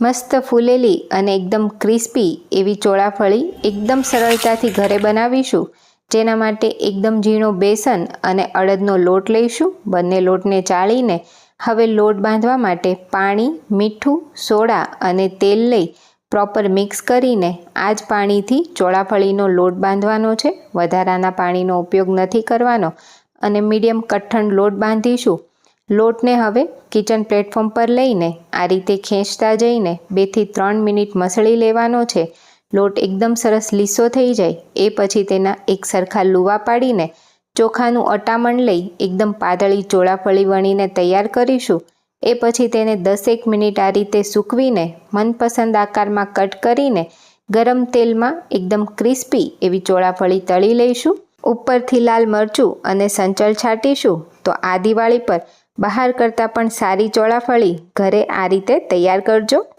મસ્ત ફૂલેલી અને એકદમ ક્રિસ્પી એવી ચોળાફળી એકદમ સરળતાથી ઘરે બનાવીશું, જેના માટે એકદમ ઝીણો બેસન અને અડદનો લોટ લઈશું। બંને લોટને ચાળીને હવે લોટ બાંધવા માટે પાણી, મીઠું, સોડા અને તેલ લઈ પ્રોપર મિક્સ કરીને આ જ પાણીથી ચોળાફળીનો લોટ બાંધવાનો છે। વધારાના પાણીનો ઉપયોગ નથી કરવાનો અને મીડિયમ કઠણ લોટ બાંધીશું। લોટને હવે કિચન પ્લેટફોર્મ પર લઈને આ રીતે ખેંચતા જઈને 2 થી 3 મિનિટ મસળી લેવાનો છે। લોટ એકદમ સરસ લીસો થઈ જાય એ પછી તેના એક સરખા લુવા પાડીને ચોખાનું અટામણ લઈ એકદમ પાતળી ચોળાફળી વણીને તૈયાર કરીશું। એ પછી તેને 10 મિનિટ આ રીતે સૂકવીને મનપસંદ આકારમાં કટ કરીને ગરમ તેલમાં એકદમ ક્રિસ્પી એવી ચોળાફળી તળી લઈશું। ઉપરથી લાલ મરચું અને સંચળ છાંટીશું તો આ દિવાળી પર બહાર કરતાં પણ સારી ચોળાફળી ઘરે આ રીતે તૈયાર કરજો।